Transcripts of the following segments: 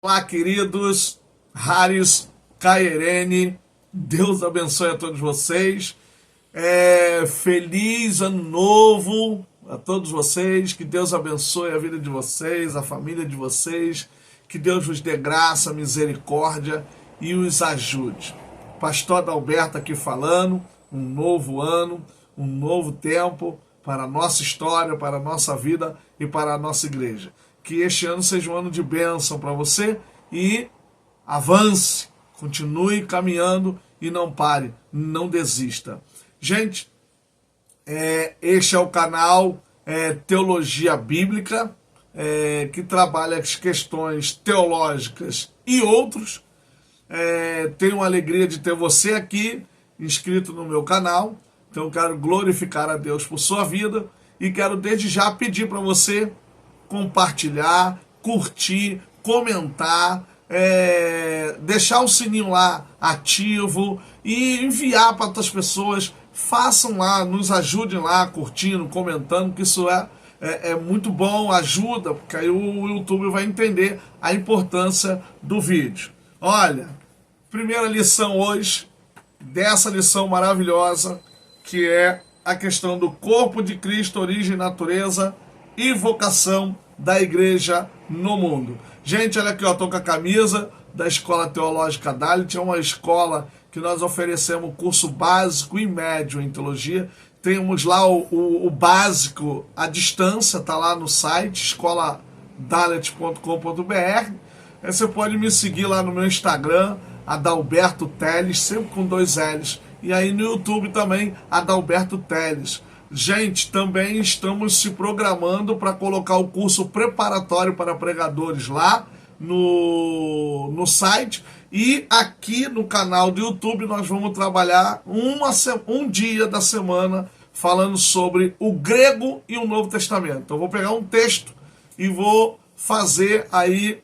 Olá, queridos, Haris, Cairene, Deus abençoe a todos vocês. Feliz ano novo a todos vocês, que Deus abençoe a vida de vocês, a família de vocês, que Deus vos dê graça, misericórdia e os ajude. Pastor Adalberto aqui falando, um novo ano, um novo tempo para a nossa história, para a nossa vida e para a nossa igreja. Que este ano seja um ano de bênção para você e avance, continue caminhando e não pare, não desista. Gente, este é o canal Teologia Bíblica, que trabalha as questões teológicas e outros. Tenho a alegria de ter você aqui, inscrito no meu canal. Então eu quero glorificar a Deus por sua vida e quero desde já pedir para você compartilhar, curtir, comentar, deixar o sininho lá ativo e enviar para outras pessoas. Façam lá, nos ajudem lá, curtindo, comentando, que isso é muito bom, ajuda, porque aí o YouTube vai entender a importância do vídeo. Olha, primeira lição hoje, dessa lição maravilhosa, que é a questão do corpo de Cristo, origem, natureza e vocação da igreja no mundo. Gente, olha aqui, eu tô com a camisa da Escola Teológica Dalit. É uma escola que nós oferecemos curso básico e médio em teologia. Temos lá o básico à distância, tá lá no site escoladalit.com.br. Você pode me seguir lá no meu Instagram, Adalberto Teles, sempre com 2 L's. E aí no YouTube também, Adalberto Teles. Gente, também estamos se programando para colocar o curso preparatório para pregadores lá no site. E aqui no canal do YouTube nós vamos trabalhar um dia da semana falando sobre o grego e o Novo Testamento. Então eu vou pegar um texto e vou fazer aí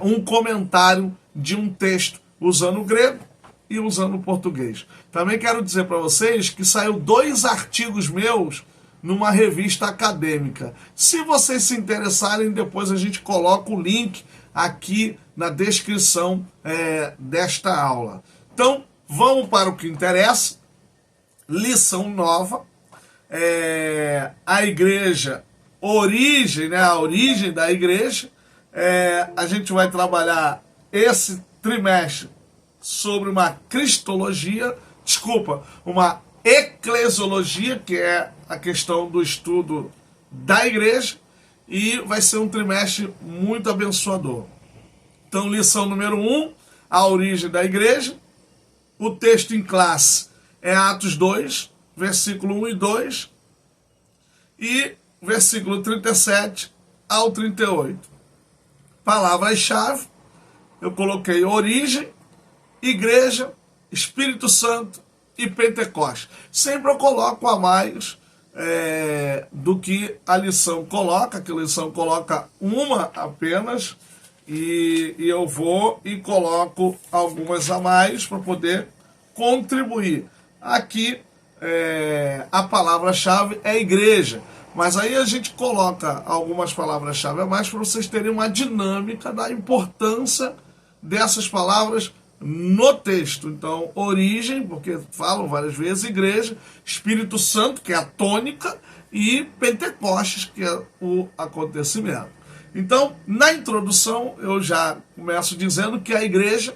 um comentário de um texto usando o grego e usando o português. Também quero dizer para vocês que saiu 2 artigos meus numa revista acadêmica. Se vocês se interessarem, depois a gente coloca o link aqui na descrição desta aula. Então, vamos para o que interessa. Lição nova. A igreja, origem, né? A origem da igreja. A gente vai trabalhar esse trimestre sobre uma cristologia, uma eclesiologia, que é a questão do estudo da igreja, e vai ser um trimestre muito abençoador. Então, lição número 1, a origem da igreja. O texto em classe é Atos 2, versículo 1 e 2, e versículo 37 ao 38. Palavras-chave, eu coloquei origem, igreja, Espírito Santo e Pentecostes. Sempre eu coloco a mais do que a lição coloca, que a lição coloca uma apenas, e eu vou e coloco algumas a mais para poder contribuir. Aqui a palavra-chave é igreja, mas aí a gente coloca algumas palavras-chave a mais para vocês terem uma dinâmica da importância dessas palavras no texto. Então, origem, porque falam várias vezes, igreja, Espírito Santo, que é a tônica, e Pentecostes, que é o acontecimento. Então, na introdução, eu já começo dizendo que a igreja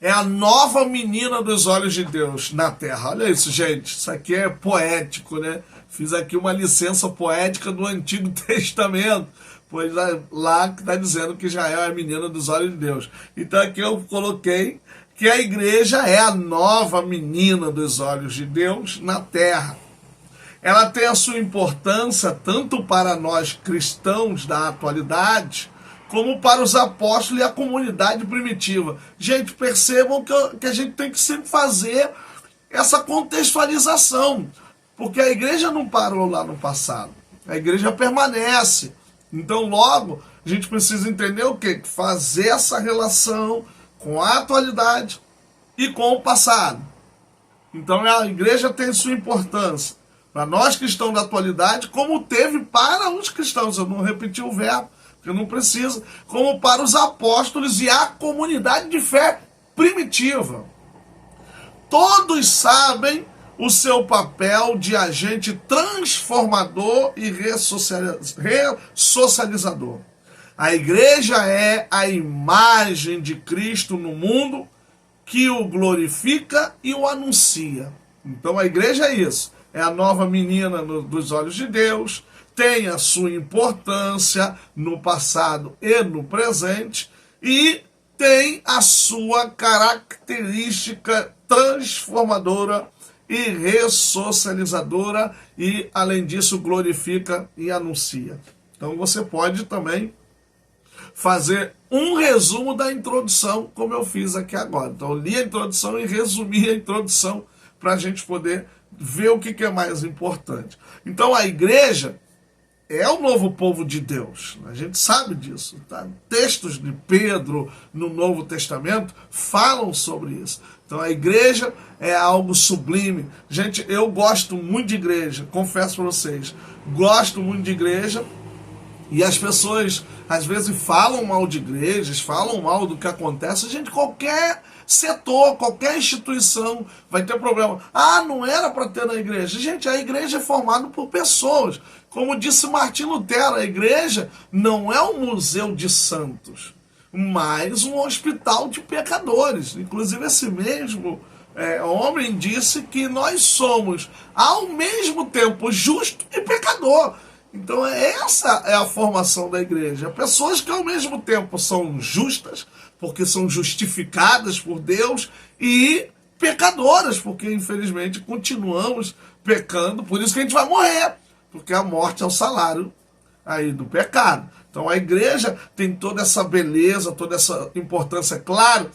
é a nova menina dos olhos de Deus na terra. Olha isso, gente, isso aqui é poético, né? Fiz aqui uma licença poética do Antigo Testamento, pois lá que está dizendo que Israel é a menina dos olhos de Deus. Então aqui eu coloquei que a igreja é a nova menina dos olhos de Deus na terra. Ela tem a sua importância tanto para nós cristãos da atualidade, como para os apóstolos e a comunidade primitiva. Gente, percebam que a gente tem que sempre fazer essa contextualização, porque a igreja não parou lá no passado, a igreja permanece. Então, logo, a gente precisa entender o quê? Fazer essa relação com a atualidade e com o passado. Então, a igreja tem sua importância para nós cristãos da atualidade, como teve para os cristãos. Eu não repeti o verbo, porque não precisa, como para os apóstolos e a comunidade de fé primitiva. Todos sabem o seu papel de agente transformador e ressocializador. A igreja é a imagem de Cristo no mundo que o glorifica e o anuncia. Então a igreja é isso, é a nova menina dos olhos de Deus, tem a sua importância no passado e no presente e tem a sua característica transformadora e ressocializadora e, além disso, glorifica e anuncia. Então você pode também fazer um resumo da introdução, como eu fiz aqui agora. Então eu li a introdução e resumi a introdução para a gente poder ver o que é mais importante. Então a igreja é o novo povo de Deus, a gente sabe disso, tá? Textos de Pedro no Novo Testamento falam sobre isso. Então a igreja é algo sublime. Gente, eu gosto muito de igreja, confesso para vocês, gosto muito de igreja, e as pessoas às vezes falam mal de igrejas, falam mal do que acontece. Gente, qualquer setor, qualquer instituição vai ter problema. Ah, não era para ter na igreja. Gente, a igreja é formada por pessoas. Como disse Martim Lutero, a igreja não é um museu de santos, mas um hospital de pecadores. Inclusive esse mesmo homem disse que nós somos ao mesmo tempo justo e pecador. Então essa é a formação da igreja. Pessoas que ao mesmo tempo são justas, porque são justificadas por Deus, e pecadoras, porque infelizmente continuamos pecando, por isso que a gente vai morrer, porque a morte é o salário aí do pecado. Então a igreja tem toda essa beleza, toda essa importância. Claro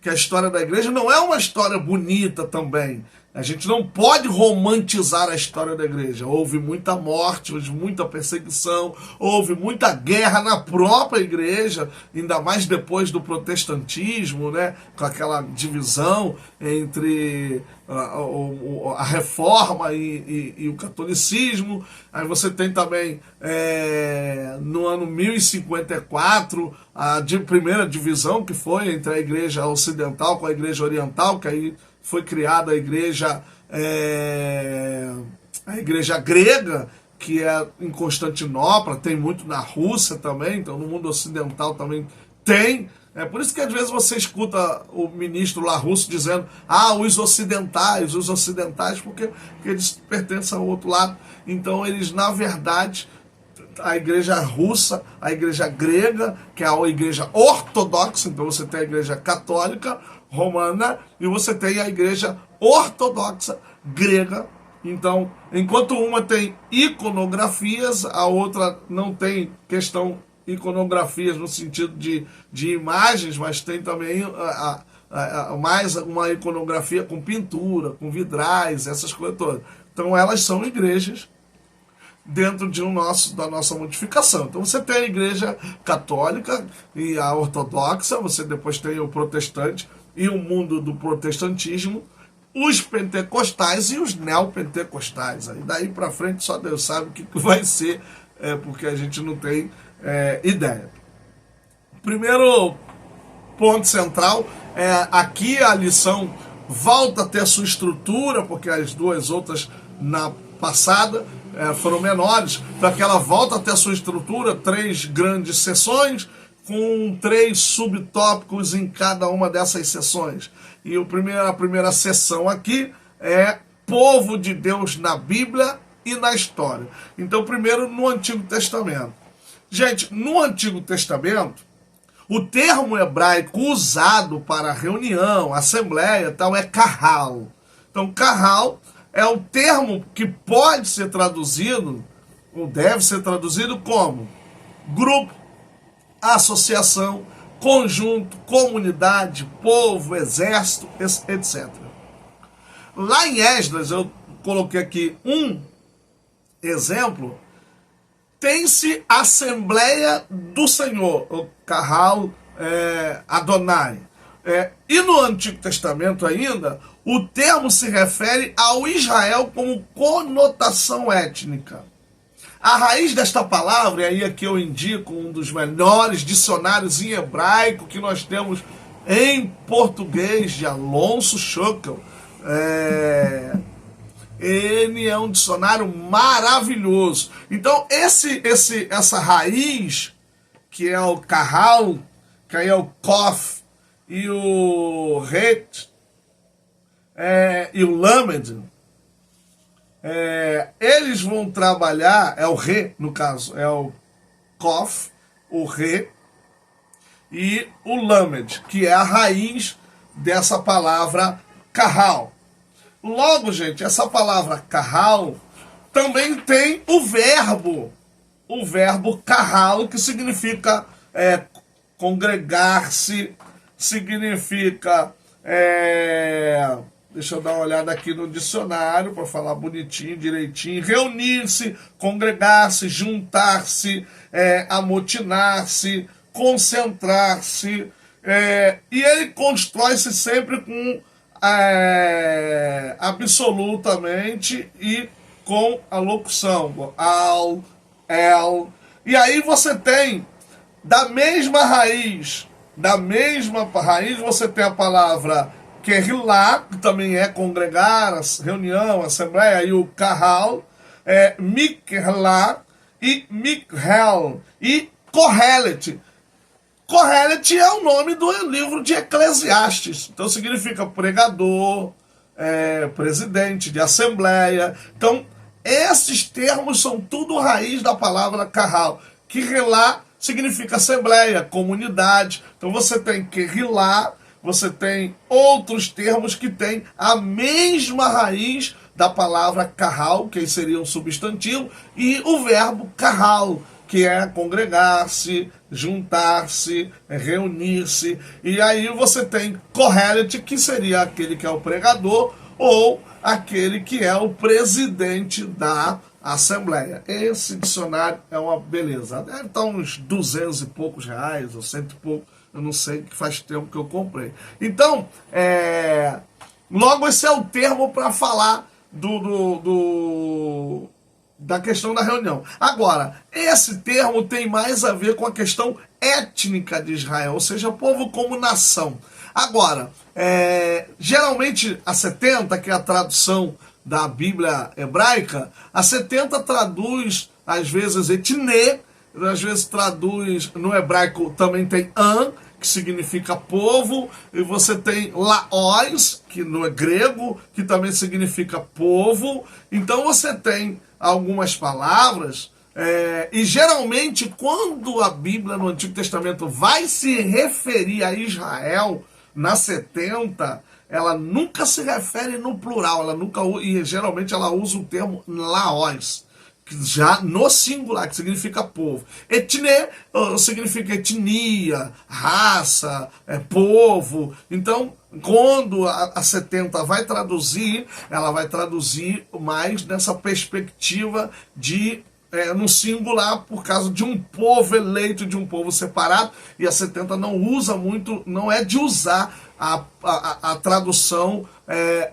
que a história da igreja não é uma história bonita também. A gente não pode romantizar a história da igreja. Houve muita morte, houve muita perseguição, houve muita guerra na própria igreja, ainda mais depois do protestantismo, né? Com aquela divisão entre a reforma e o catolicismo. Aí você tem também, no ano 1054, a primeira divisão que foi entre a igreja ocidental com a igreja oriental, que aí foi criada a igreja grega, que é em Constantinopla, tem muito na Rússia também, então no mundo ocidental também tem. É por isso que às vezes você escuta o ministro lá russo dizendo, os ocidentais, porque eles pertencem ao outro lado. Então eles, na verdade, a igreja russa, a igreja grega, que é a igreja ortodoxa, então você tem a igreja católica romana e você tem a igreja ortodoxa grega. Então, enquanto uma tem iconografias, a outra não tem iconografias no sentido de imagens, mas tem também mais uma iconografia com pintura, com vidrais, essas coisas todas. Então elas são igrejas dentro da nossa modificação. Então você tem a igreja católica e a ortodoxa, você depois tem o protestante e o mundo do protestantismo, os pentecostais e os neopentecostais. Aí daí para frente só Deus sabe o que vai ser, porque a gente não tem ideia. Primeiro ponto central aqui a lição volta a ter a sua estrutura, porque as duas outras na passada foram menores, então aquela volta a ter a sua estrutura, 3 grandes sessões, com 3 subtópicos em cada uma dessas sessões. E a primeira sessão aqui é povo de Deus na Bíblia e na história. Então, primeiro no Antigo Testamento. Gente, no Antigo Testamento, o termo hebraico usado para reunião, assembleia e tal, é kahal. Então, kahal é o termo que pode ser traduzido, ou deve ser traduzido como grupo, associação, conjunto, comunidade, povo, exército, etc. Lá em Esdras, eu coloquei aqui um exemplo, tem-se Assembleia do Senhor, o Kahal Adonai. E no Antigo Testamento ainda, o termo se refere ao Israel como conotação étnica. A raiz desta palavra, e aí aqui eu indico um dos melhores dicionários em hebraico que nós temos em português, de Alonso Schöckel. Ele é um dicionário maravilhoso. Então, essa raiz, que é o kahal, que aí é o kof, e o het, e o lamed, eles vão trabalhar, é o re, no caso, é o kof, o re, e o lamed, que é a raiz dessa palavra kahal. Logo, gente, essa palavra kahal também tem o verbo kahal, que significa congregar-se, significa, deixa eu dar uma olhada aqui no dicionário para falar bonitinho, direitinho, reunir-se, congregar-se, juntar-se, amotinar-se, concentrar-se, e ele constrói-se sempre com absolutamente e com a locução al, el, e aí você tem da mesma raiz você tem a palavra kehilá, que também é congregar, reunião, assembleia, e o kahal, mikhla e mikhel, e kohelet. Kohelet é o nome do livro de Eclesiastes. Então significa pregador, presidente de assembleia. Então, esses termos são tudo raiz da palavra kahal. Kehilá significa assembleia, comunidade. Então você tem kehilá, você tem outros termos que têm a mesma raiz da palavra kahal, que seria um substantivo, e o verbo kahal, que é congregar-se, juntar-se, reunir-se. E aí você tem kohelet, que seria aquele que é o pregador, ou aquele que é o presidente da assembleia. Esse dicionário é uma beleza. Deve estar uns 200 e poucos reais, ou 100 e pouco, eu não sei, que faz tempo que eu comprei. Então, logo esse é o termo para falar da questão da reunião. Agora, esse termo tem mais a ver com a questão étnica de Israel, ou seja, povo como nação. Agora, geralmente a 70, que é a tradução da Bíblia hebraica, a 70 traduz, às vezes, etnê, às vezes traduz, no hebraico também tem an, que significa povo, e você tem laós, que no é grego, que também significa povo. Então você tem algumas palavras, e geralmente quando a Bíblia no Antigo Testamento vai se referir a Israel, na 70, ela nunca se refere no plural, e geralmente ela usa o termo laós, já no singular, que significa povo. Etnê significa etnia, raça, povo. Então, quando a 70 vai traduzir, ela vai traduzir mais nessa perspectiva de no singular, por causa de um povo eleito, de um povo separado, e a 70 não usa muito, não é de usar a tradução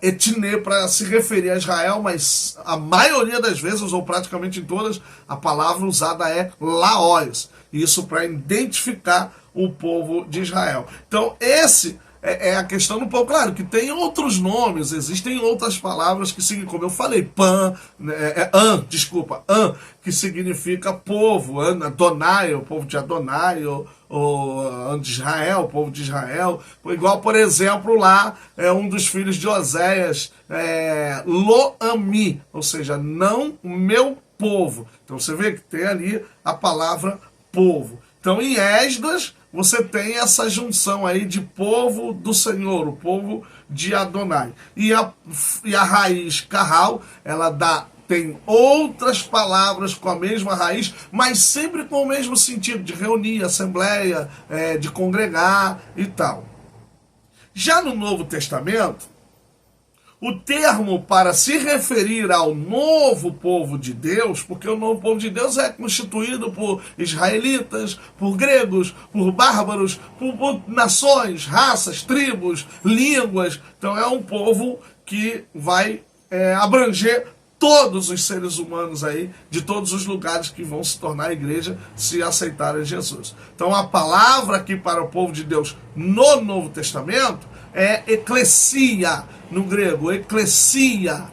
etnê para se referir a Israel, mas a maioria das vezes, ou praticamente em todas, a palavra usada é laós, isso para identificar o povo de Israel. Então esse é a questão do povo. Claro que tem outros nomes, existem outras palavras que significam, como eu falei, an, que significa povo, Adonai, o povo de Adonai, ou de Israel, o povo de Israel. Igual, por exemplo, lá, um dos filhos de Oséias, Lo-ami, ou seja, não meu povo. Então você vê que tem ali a palavra povo. Então em Esdras, você tem essa junção aí de povo do Senhor, o povo de Adonai. E a raiz kahal, ela tem outras palavras com a mesma raiz, mas sempre com o mesmo sentido, de reunir, assembleia, de congregar e tal. Já no Novo Testamento, o termo para se referir ao novo povo de Deus, porque o novo povo de Deus é constituído por israelitas, por gregos, por bárbaros, por nações, raças, tribos, línguas. Então é um povo que vai abranger todos os seres humanos aí, de todos os lugares que vão se tornar igreja, se aceitarem Jesus. Então a palavra aqui para o povo de Deus no Novo Testamento é eclesia, no grego, eclesia,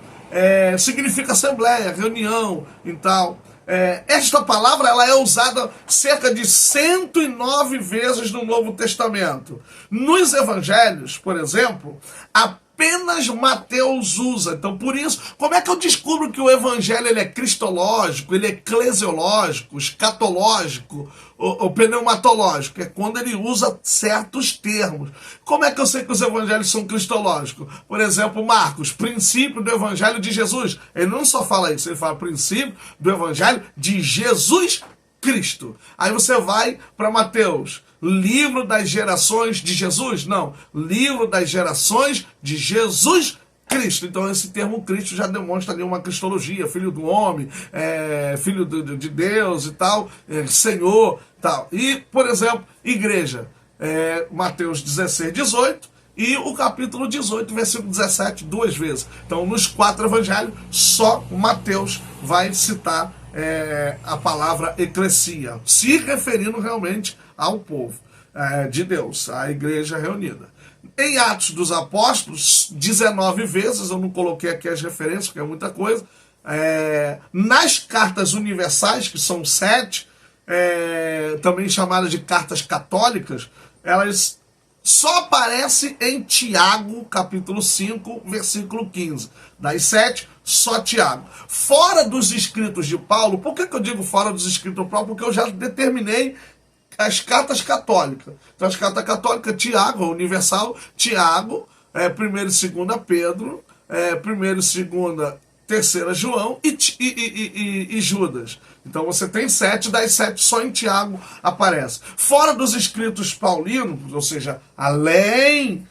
significa assembleia, reunião e tal. Esta palavra ela é usada cerca de 109 vezes no Novo Testamento. Nos evangelhos, por exemplo, apenas Mateus usa. Então, por isso, como é que eu descubro que o evangelho ele é cristológico, ele é eclesiológico, escatológico ou pneumatológico? É quando ele usa certos termos. Como é que eu sei que os evangelhos são cristológicos? Por exemplo, Marcos, princípio do evangelho de Jesus. Ele não só fala isso, ele fala princípio do evangelho de Jesus Cristo. Aí você vai para Mateus, livro das gerações de Jesus? Não, livro das gerações de Jesus Cristo. Então esse termo Cristo já demonstra ali uma cristologia, filho do homem, filho de Deus e tal, Senhor, tal. E, por exemplo, igreja, Mateus 16, 18 e o capítulo 18, versículo 17, 2 vezes. Então nos 4 evangelhos, só Mateus vai citar a palavra eclesia, se referindo realmente ao povo de Deus, à igreja reunida. Em Atos dos Apóstolos, 19 vezes, eu não coloquei aqui as referências, porque é muita coisa. Nas cartas universais, que são 7, também chamadas de cartas católicas, elas só aparecem em Tiago, capítulo 5, versículo 15. Das 7, só Tiago. Fora dos escritos de Paulo, por que eu digo fora dos escritos de Paulo? Porque eu já determinei as cartas católicas. Então, as cartas católicas, Tiago, universal, Tiago, 1 e 2 Pedro, 1 e 2, 3 João e Judas. Então você tem 7, das 7 só em Tiago aparece. Fora dos escritos paulinos, ou seja, além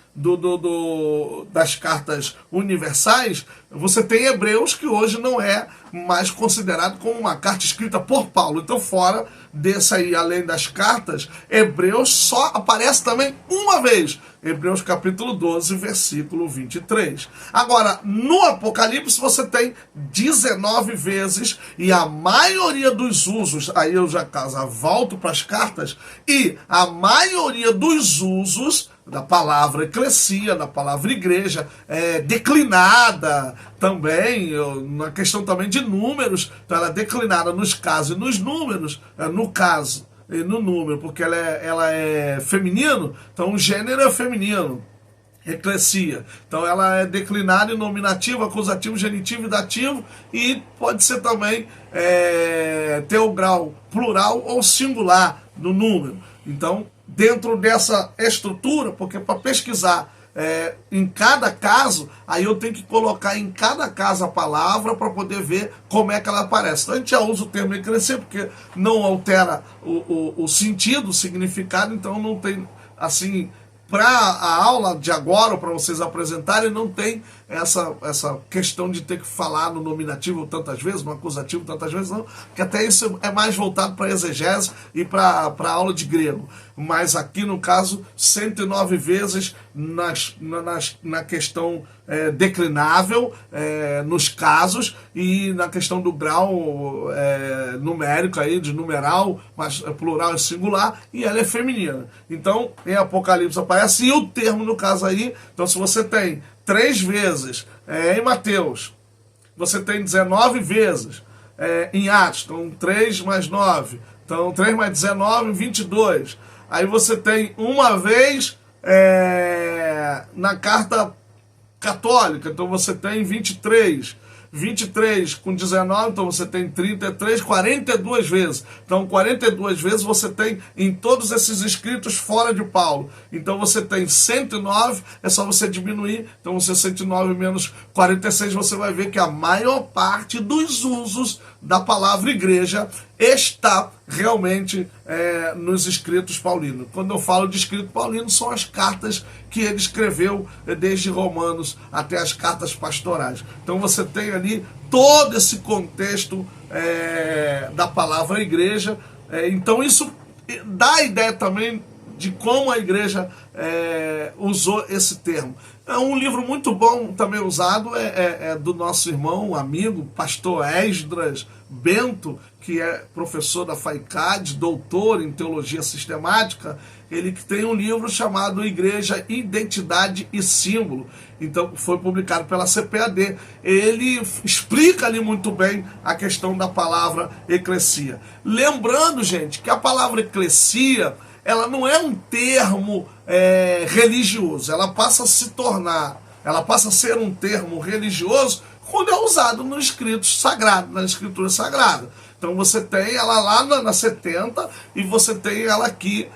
das cartas universais, você tem Hebreus, que hoje não é mais considerado como uma carta escrita por Paulo. Então, fora desse aí, além das cartas, Hebreus só aparece também uma vez. Hebreus capítulo 12, versículo 23. Agora, no Apocalipse você tem 19 vezes, e a maioria dos usos, aí eu já volto para as cartas, e a maioria dos usos da palavra eclesia, da palavra igreja, declinada também, na questão também de números, então ela é declinada nos casos e nos números, no caso e no número, porque ela é feminino, então o gênero é feminino, eclesia. Então ela é declinada em nominativo, acusativo, genitivo e dativo, e pode ser também ter o grau plural ou singular no número. Então, dentro dessa estrutura, porque para pesquisar em cada caso, aí eu tenho que colocar em cada caso a palavra para poder ver como é que ela aparece. Então a gente já usa o termo eclesia porque não altera o sentido, o significado, então não tem, assim, para a aula de agora, para vocês apresentarem, não tem essa questão de ter que falar no nominativo tantas vezes, no acusativo tantas vezes, não, porque até isso é mais voltado para a exegese e para a aula de grego. Mas aqui, no caso, 109 vezes na questão declinável, nos casos, e na questão do grau numérico, aí, de numeral, mas plural e singular, e ela é feminina. Então, em Apocalipse aparece, e o termo, no caso aí, então se você tem 3 vezes em Mateus, você tem 19 vezes em Atos, então 3 mais 9, então 3 mais 19, 22. Aí você tem uma vez na carta católica, então você tem 23. 23 com 19, então você tem 33, 42 vezes. Então 42 vezes você tem em todos esses escritos fora de Paulo. Então você tem 109, é só você diminuir. Então você 109 menos 46, você vai ver que a maior parte dos usos da palavra igreja está realmente nos escritos paulinos. Quando eu falo de escrito paulino, são as cartas que ele escreveu desde Romanos até as cartas pastorais. Então você tem ali todo esse contexto da palavra igreja. Então isso dá a ideia também de como a igreja usou esse termo. É um livro muito bom, também usado, é do nosso irmão, amigo, pastor Esdras Bento, que é professor da FAICAD, doutor em teologia sistemática. Ele que tem um livro chamado Igreja, Identidade e Símbolo. Então, foi publicado pela CPAD. Ele explica ali muito bem a questão da palavra eclesia. Lembrando, gente, que a palavra eclesia, ela não é um termo religioso. Ela passa a ser um termo religioso quando é usado no escrito sagrado, na escritura sagrada. Então você tem ela lá na 70 e você tem ela aqui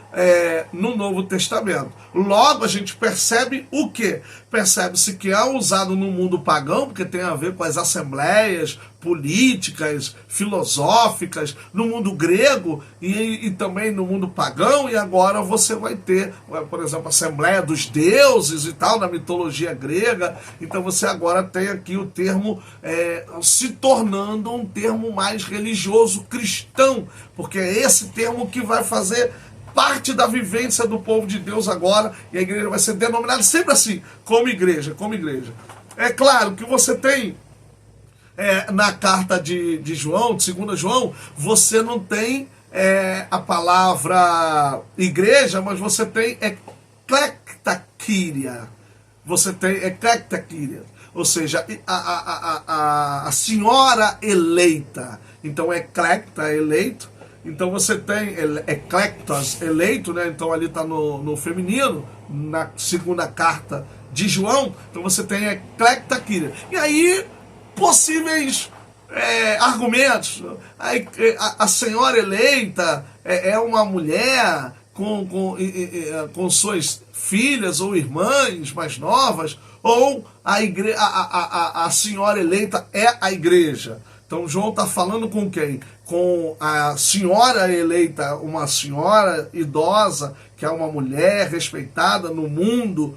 no Novo Testamento. Logo a gente percebe o quê? Percebe-se que é usado no mundo pagão, porque tem a ver com as assembleias políticas, filosóficas, no mundo grego e também no mundo pagão, e agora você vai ter, por exemplo, a Assembleia dos Deuses e tal, na mitologia grega. Então você agora tem aqui o termo se tornando um termo mais religioso, cristão, porque é esse termo que vai fazer parte da vivência do povo de Deus agora, e a igreja vai ser denominada sempre assim, como igreja, como igreja. É claro que você tem na carta de João, de 2 João, você não tem a palavra igreja, mas você tem eclectaquíria. Você tem eclectaquíria, ou seja, a senhora eleita. Então, eclecta, eleito. Então você tem eclectos, eleito, né? Então ali está no feminino, na segunda carta de João. Então você tem eclectaquíria. E aí, possíveis argumentos. A senhora eleita é uma mulher com suas filhas ou irmãs mais novas, ou a senhora eleita é a igreja. Então João está falando com quem? Com a senhora eleita, uma senhora idosa, que é uma mulher respeitada no mundo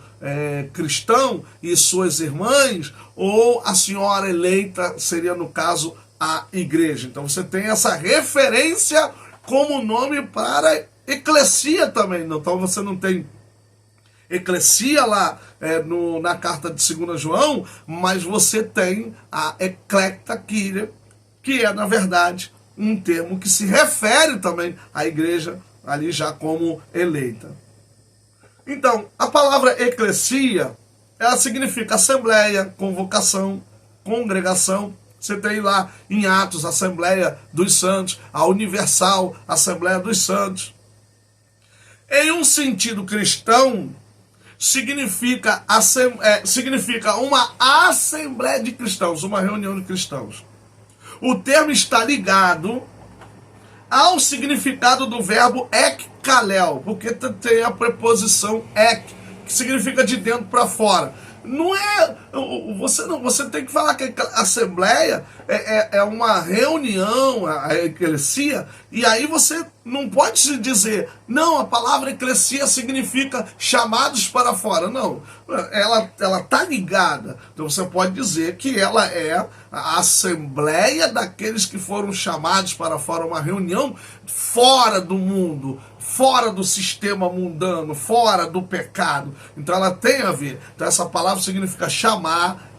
cristão, e suas irmãs, ou a senhora eleita seria, no caso, a igreja. Então você tem essa referência como nome para eclesia também. Então você não tem eclesia lá na carta de 2 João, mas você tem a eclectaquíria, que é, na verdade, um termo que se refere também à igreja, ali já como eleita. Então, a palavra eclesia, ela significa assembleia, convocação, congregação. Você tem lá em Atos a Assembleia dos Santos, a Universal Assembleia dos Santos. Em um sentido cristão, significa uma assembleia de cristãos, uma reunião de cristãos. O termo está ligado ao significado do verbo ekkalel, porque tem a preposição ek, que significa de dentro para fora. Não é. Você tem que falar que a assembleia é uma reunião, a eclesia, e aí você não pode se dizer, não, a palavra eclesia significa chamados para fora. Não, ela está ligada. Então você pode dizer que ela é a assembleia daqueles que foram chamados para fora, uma reunião fora do mundo, fora do sistema mundano, fora do pecado. Então ela tem a ver. Então essa palavra significa chamar,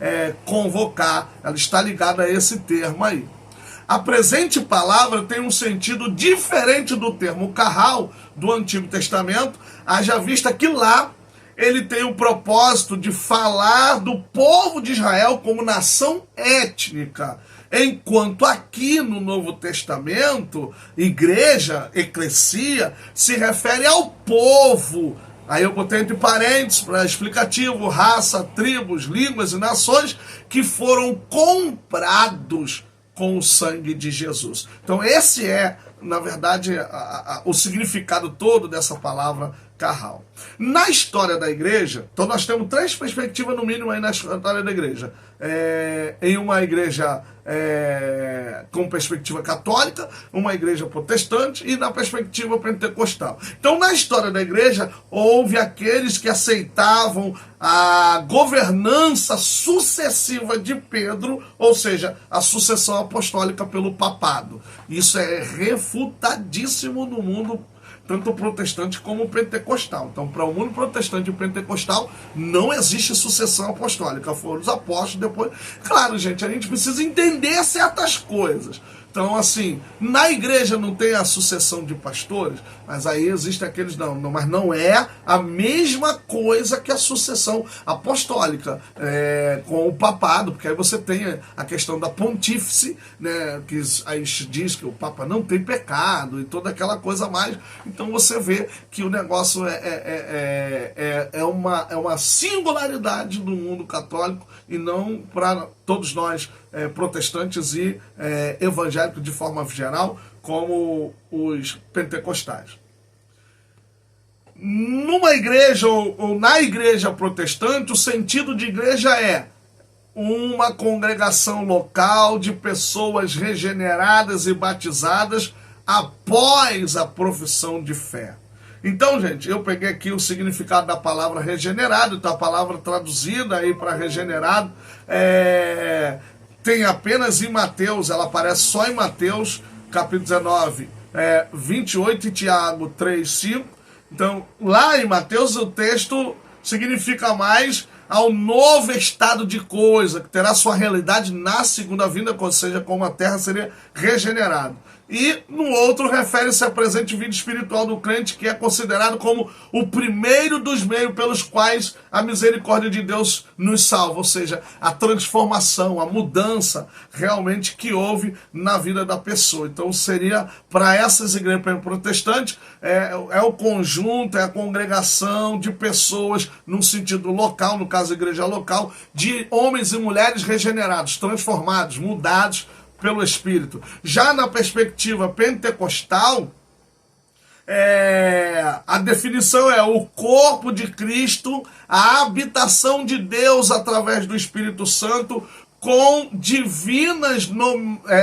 convocar. Ela está ligada a esse termo aí. A presente palavra tem um sentido diferente do termo carral do Antigo Testamento, haja vista que lá ele tem o propósito de falar do povo de Israel como nação étnica. Enquanto aqui no Novo Testamento, igreja, eclesia, se refere ao povo. Aí eu botei entre parênteses para explicativo, raça, tribos, línguas e nações que foram comprados com o sangue de Jesus. Então esse é, na verdade, o significado todo dessa palavra carral. Na história da igreja, então nós temos 3 perspectivas no mínimo aí na história da igreja. Em uma igreja com perspectiva católica, uma igreja protestante e na perspectiva pentecostal. Então na história da igreja houve aqueles que aceitavam a governança sucessiva de Pedro, ou seja, a sucessão apostólica pelo papado. Isso é refutadíssimo no mundo tanto o protestante como o pentecostal. Então, para o mundo protestante e pentecostal, não existe sucessão apostólica. Foram os apóstolos depois. Claro, gente, a gente precisa entender certas coisas. Então, assim, na igreja não tem a sucessão de pastores, mas aí existem aqueles, mas não é a mesma coisa que a sucessão apostólica com o papado, porque aí você tem a questão da pontífice, né, que aí diz que o papa não tem pecado e toda aquela coisa a mais. Então você vê que o negócio é uma singularidade do mundo católico e não para todos nós protestantes e evangélicos de forma geral, como os pentecostais. Numa igreja ou na igreja protestante, o sentido de igreja é uma congregação local de pessoas regeneradas e batizadas após a profissão de fé. Então, gente, eu peguei aqui o significado da palavra regenerado, então a palavra traduzida aí para regenerado tem apenas em Mateus, ela aparece só em Mateus, capítulo 19, 28 e Tiago 3, 5. Então, lá em Mateus o texto significa mais ao novo estado de coisa, que terá sua realidade na segunda vinda, ou seja, como a terra seria regenerada. E no outro refere-se à presente vida espiritual do crente, que é considerado como o primeiro dos meios pelos quais a misericórdia de Deus nos salva, ou seja, a transformação, a mudança realmente que houve na vida da pessoa. Então seria para essas igrejas protestantes, é o conjunto, é a congregação de pessoas num sentido local, no caso a igreja local, de homens e mulheres regenerados, transformados, mudados pelo Espírito. Já na perspectiva pentecostal, a definição é o corpo de Cristo, a habitação de Deus através do Espírito Santo, com divinas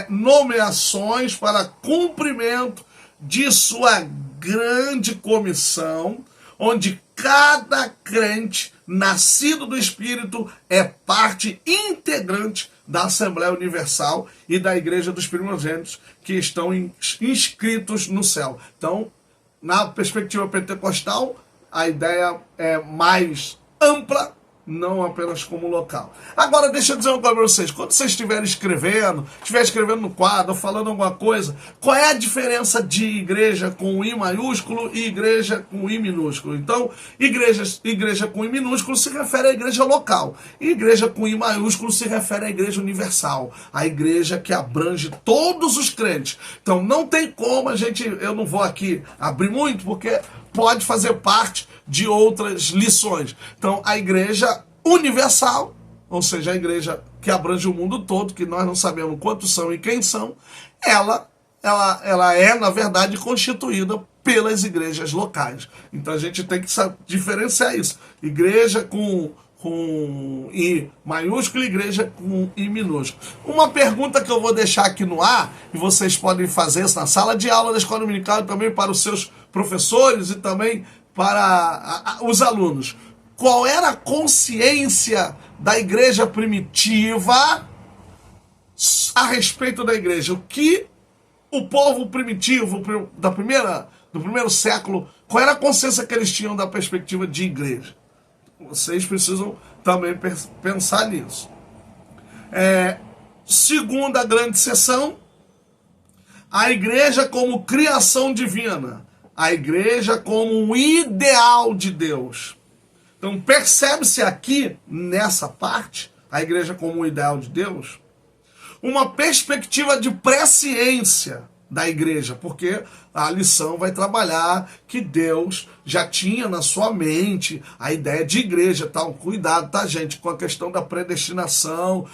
nomeações para cumprimento de sua grande comissão, onde cada crente nascido do Espírito é parte integrante da Assembleia Universal e da Igreja dos Primogênitos que estão inscritos no céu. Então, na perspectiva pentecostal, a ideia é mais ampla, não apenas como local. Agora, deixa eu dizer uma coisa para vocês. Quando vocês estiverem estiver escrevendo no quadro, falando alguma coisa, qual é a diferença de igreja com I maiúsculo e igreja com I minúsculo? Então, igreja com I minúsculo se refere à igreja local. E igreja com I maiúsculo se refere à igreja universal. A igreja que abrange todos os crentes. Então, não tem como eu não vou aqui abrir muito, porque pode fazer parte de outras lições. Então, a igreja universal, ou seja, a igreja que abrange o mundo todo, que nós não sabemos quantos são e quem são, ela é, na verdade, constituída pelas igrejas locais. Então, a gente tem que diferenciar isso. Igreja com I maiúsculo e igreja com I minúsculo. Uma pergunta que eu vou deixar aqui no ar, e vocês podem fazer isso na sala de aula da escola dominical, também para os seus professores e também para os alunos. Qual era a consciência da igreja primitiva a respeito da igreja? O que o povo primitivo do primeiro século, qual era a consciência que eles tinham da perspectiva de igreja? Vocês precisam também pensar nisso. Segunda grande seção, a igreja como criação divina. A igreja como um ideal de Deus. Então percebe-se aqui, nessa parte, a igreja como um ideal de Deus, uma perspectiva de presciência da igreja, porque a lição vai trabalhar que Deus já tinha na sua mente a ideia de igreja, tal. Cuidado, tá, gente, com a questão da predestinação,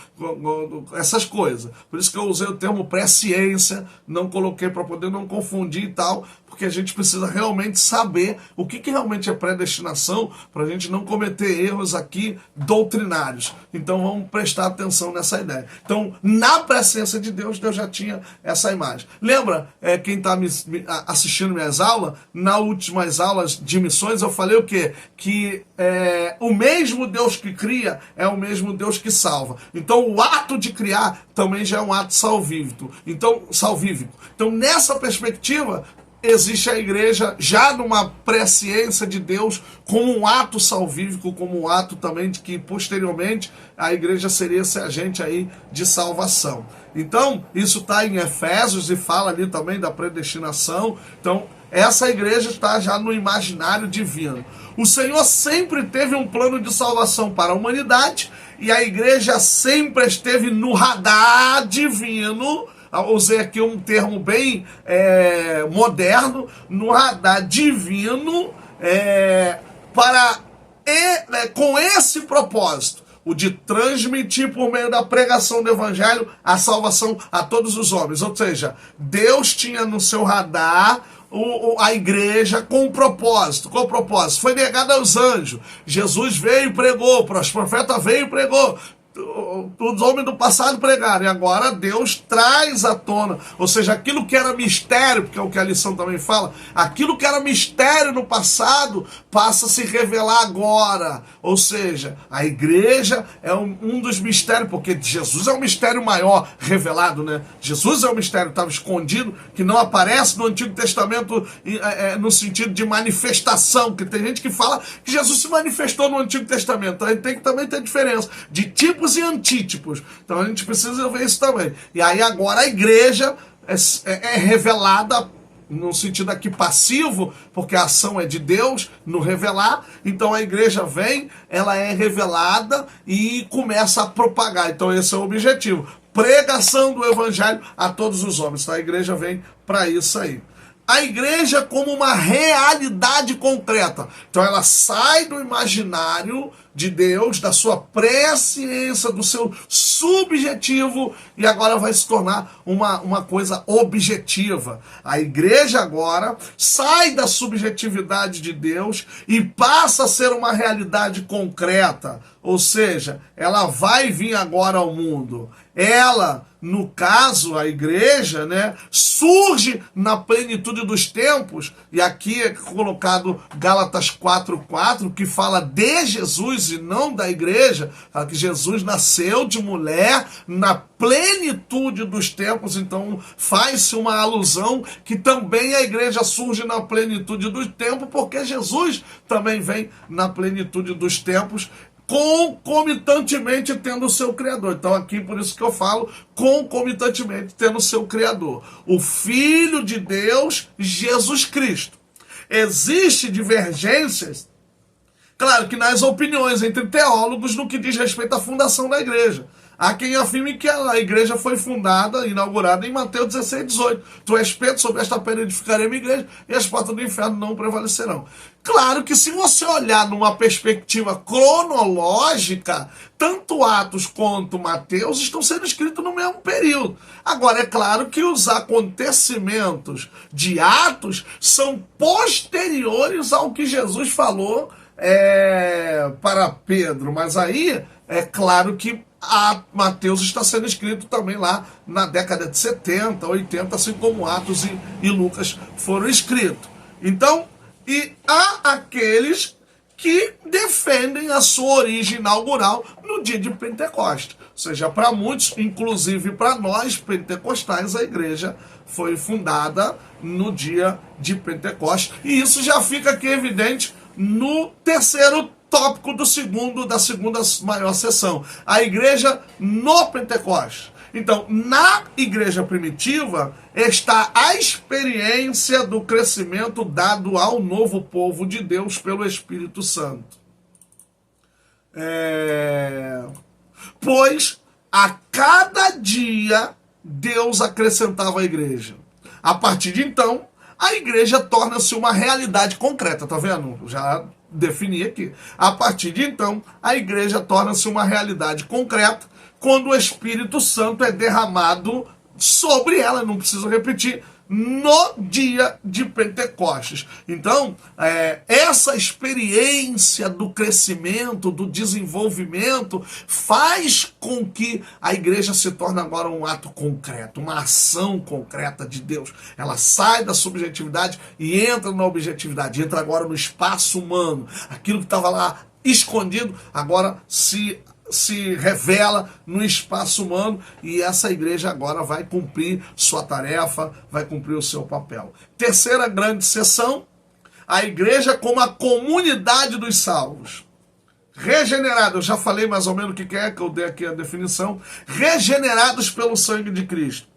essas coisas. Por isso que eu usei o termo presciência, não coloquei para poder não confundir e tal, porque a gente precisa realmente saber o que realmente é predestinação, para a gente não cometer erros aqui doutrinários. Então vamos prestar atenção nessa ideia. Então, na presciência de Deus, Deus já tinha essa imagem. Lembra, quem está assistindo minhas aulas, nas últimas aulas de missões, eu falei o quê? Que o mesmo Deus que cria é o mesmo Deus que salva. Então o ato de criar também já é um ato salvífico. Então, nessa perspectiva, existe a igreja já numa presciência de Deus como um ato salvífico, como um ato também de que posteriormente a igreja seria esse agente aí de salvação. Então, isso está em Efésios e fala ali também da predestinação. Então, essa igreja está já no imaginário divino. O Senhor sempre teve um plano de salvação para a humanidade e a igreja sempre esteve no radar divino. Usei aqui um termo bem moderno, no radar divino, com esse propósito, o de transmitir por meio da pregação do evangelho a salvação a todos os homens. Ou seja, Deus tinha no seu radar a igreja com um propósito. Qual o propósito? Foi negado aos anjos. Jesus veio e pregou, os profetas veio e pregou. Os homens do passado pregaram, e agora Deus traz à tona, ou seja, aquilo que era mistério, porque é o que a lição também fala, aquilo que era mistério no passado passa a se revelar agora. Ou seja, a igreja é um dos mistérios, porque Jesus é um mistério maior revelado, né? Jesus é um mistério que estava escondido, que não aparece no Antigo Testamento no sentido de manifestação, que tem gente que fala que Jesus se manifestou no Antigo Testamento. Aí tem que também ter diferença de tipos e antítipos. Então a gente precisa ver isso também. E aí agora a igreja é revelada no sentido aqui passivo, porque a ação é de Deus no revelar. Então a igreja vem, ela é revelada e começa a propagar. Então esse é o objetivo. Pregação do evangelho a todos os homens. Então a igreja vem para isso aí. A igreja como uma realidade concreta. Então ela sai do imaginário de Deus, da sua presciência, do seu subjetivo, e agora vai se tornar uma coisa objetiva. A igreja agora sai da subjetividade de Deus e passa a ser uma realidade concreta. Ou seja, ela vai vir agora ao mundo. Ela, no caso, a igreja, né, surge na plenitude dos tempos, e aqui é colocado Gálatas 4:4, que fala de Jesus e não da igreja, fala que Jesus nasceu de mulher na plenitude dos tempos. Então faz-se uma alusão que também a igreja surge na plenitude dos tempos, porque Jesus também vem na plenitude dos tempos, concomitantemente tendo o seu Criador. Então aqui por isso que eu falo concomitantemente tendo o seu Criador, o Filho de Deus, Jesus Cristo. Existem divergências, claro que nas opiniões entre teólogos no que diz respeito à fundação da igreja. Há quem afirme que a igreja foi fundada, inaugurada em Mateus 16:18. Tu és Pedro, sobre esta pedra edificarei a minha igreja, e as portas do inferno não prevalecerão. Claro que se você olhar numa perspectiva cronológica, tanto Atos quanto Mateus estão sendo escritos no mesmo período. Agora, é claro que os acontecimentos de Atos são posteriores ao que Jesus falou para Pedro, mas aí é claro que Mateus está sendo escrito também lá na década de 70, 80, assim como Atos e Lucas foram escritos. Então, e há aqueles que defendem a sua origem inaugural no dia de Pentecostes. Ou seja, para muitos, inclusive para nós pentecostais, a igreja foi fundada no dia de Pentecostes. E isso já fica aqui evidente no terceiro tópico da segunda maior sessão. A igreja no Pentecostes. Então, na igreja primitiva está a experiência do crescimento dado ao novo povo de Deus pelo Espírito Santo. Pois a cada dia Deus acrescentava a igreja. A partir de então, a igreja torna-se uma realidade concreta, tá vendo? Já defini aqui. A partir de então, a igreja torna-se uma realidade concreta quando o Espírito Santo é derramado sobre ela, não preciso repetir, no dia de Pentecostes. Então, essa experiência do crescimento, do desenvolvimento, faz com que a igreja se torne agora um ato concreto, uma ação concreta de Deus. Ela sai da subjetividade e entra na objetividade, entra agora no espaço humano. Aquilo que estava lá escondido, agora se se revela no espaço humano, e essa igreja agora vai cumprir sua tarefa, vai cumprir o seu papel. Terceira grande seção, a igreja como a comunidade dos salvos. Regenerado, eu já falei mais ou menos o que é, que eu dei aqui a definição. Regenerados pelo sangue de Cristo.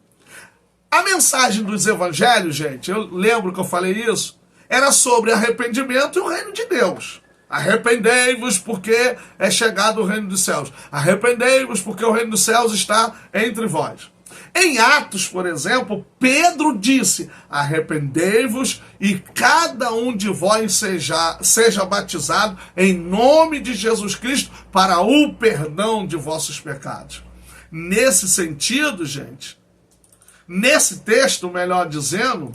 A mensagem dos evangelhos, gente, eu lembro que eu falei isso, era sobre arrependimento e o reino de Deus. Arrependei-vos porque é chegado o reino dos céus. Arrependei-vos porque o reino dos céus está entre vós. Em Atos, por exemplo, Pedro disse: arrependei-vos e cada um de vós seja batizado em nome de Jesus Cristo para o perdão de vossos pecados. Nesse sentido, gente, nesse texto, melhor dizendo,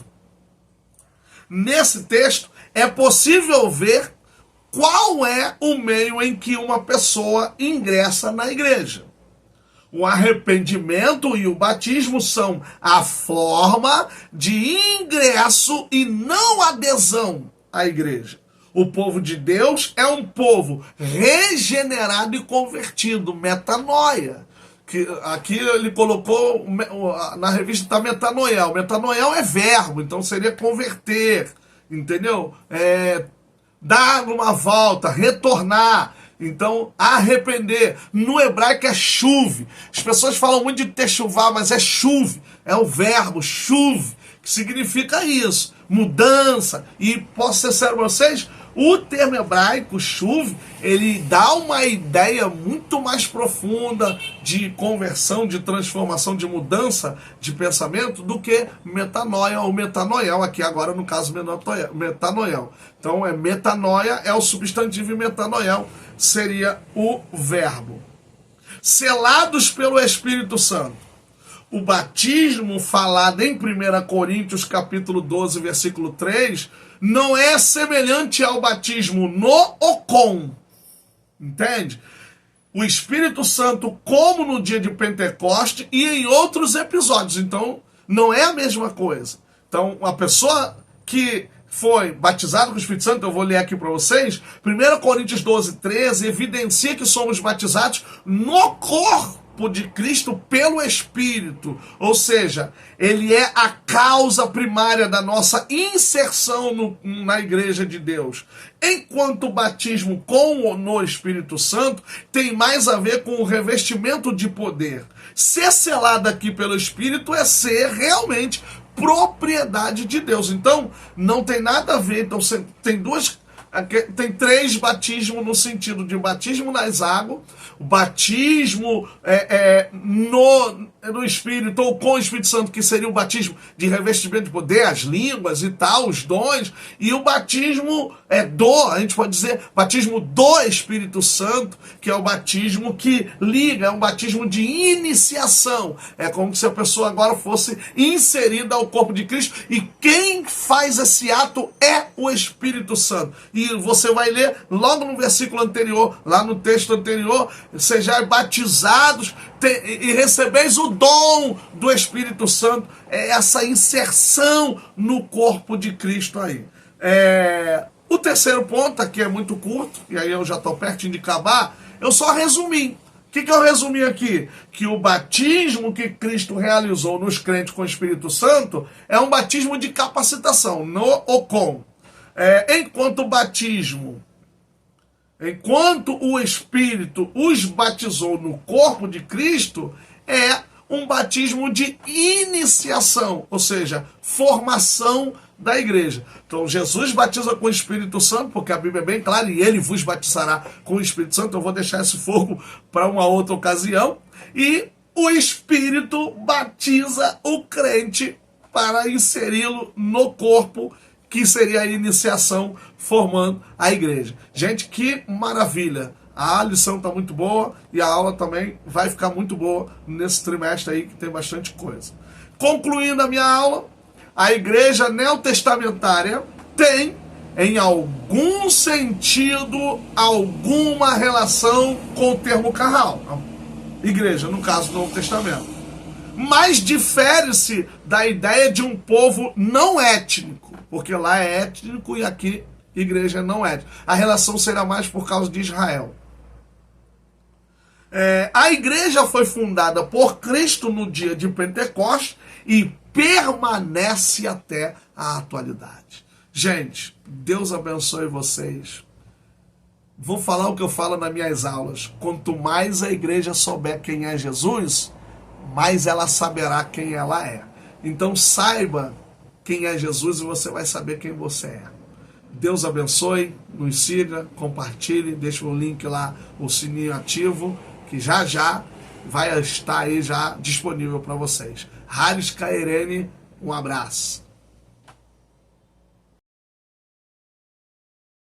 nesse texto é possível ver qual é o meio em que uma pessoa ingressa na igreja. O arrependimento e o batismo são a forma de ingresso e não adesão à igreja. O povo de Deus é um povo regenerado e convertido, metanoia. Que aqui ele colocou, na revista está metanoel. Metanoel é verbo, então seria converter, entendeu? Dar uma volta, retornar. Então, arrepender. No hebraico é chuve. As pessoas falam muito de techuvá, mas é chuve. É o verbo chuve, que significa isso. Mudança. E posso ser sério com vocês? O termo hebraico, chuve, ele dá uma ideia muito mais profunda de conversão, de transformação, de mudança de pensamento do que metanoia ou metanoel, aqui agora no caso metanoel. Então metanoia é o substantivo e metanoel seria o verbo. Selados pelo Espírito Santo. O batismo falado em 1 Coríntios capítulo 12, versículo 3, não é semelhante ao batismo no ou com. Entende? O Espírito Santo, como no dia de Pentecoste e em outros episódios. Então, não é a mesma coisa. Então, uma pessoa que foi batizada com o Espírito Santo, eu vou ler aqui para vocês, 1 Coríntios 12, 13, evidencia que somos batizados no corpo de Cristo pelo Espírito, ou seja, ele é a causa primária da nossa inserção na igreja de Deus. Enquanto o batismo no Espírito Santo tem mais a ver com o revestimento de poder. Ser selado aqui pelo Espírito é ser realmente propriedade de Deus. Então, não tem nada a ver, então tem três batismos no sentido de batismo nas águas, o batismo no Espírito ou com o Espírito Santo, que seria o batismo de revestimento de poder, as línguas e tal, os dons, e o batismo a gente pode dizer, batismo do Espírito Santo, que é o batismo que liga, é um batismo de iniciação. É como se a pessoa agora fosse inserida ao corpo de Cristo, e quem faz esse ato é o Espírito Santo. E você vai ler logo no versículo anterior, lá no texto anterior, sejais batizados e recebeis o dom do Espírito Santo. É essa inserção no corpo de Cristo aí. O terceiro ponto, aqui é muito curto, e aí eu já estou pertinho de acabar, eu só resumi. O que eu resumi aqui? Que o batismo que Cristo realizou nos crentes com o Espírito Santo é um batismo de capacitação, no ou com. Enquanto o Espírito os batizou no corpo de Cristo, é um batismo de iniciação, ou seja, formação da igreja. Então Jesus batiza com o Espírito Santo, porque a Bíblia é bem clara, e ele vos batizará com o Espírito Santo. Eu vou deixar esse fogo para uma outra ocasião. E o Espírito batiza o crente para inseri-lo no corpo, que seria a iniciação, formando a igreja. Gente, que maravilha! A lição está muito boa e a aula também vai ficar muito boa nesse trimestre aí, que tem bastante coisa. Concluindo a minha aula, a igreja neotestamentária tem, em algum sentido, alguma relação com o termo carral. Igreja, no caso do Novo Testamento. Mas difere-se da ideia de um povo não étnico, porque lá é étnico e aqui igreja não étnica. A relação será mais por causa de Israel. A igreja foi fundada por Cristo no dia de Pentecostes e permanece até a atualidade. Gente, Deus abençoe vocês. Vou falar o que eu falo nas minhas aulas. Quanto mais a igreja souber quem é Jesus, mais ela saberá quem ela é. Então saiba quem é Jesus e você vai saber quem você é. Deus abençoe, nos siga, compartilhe, deixa o link lá, o sininho ativo, que já já vai estar aí já disponível para vocês. Haris Kairene, um abraço.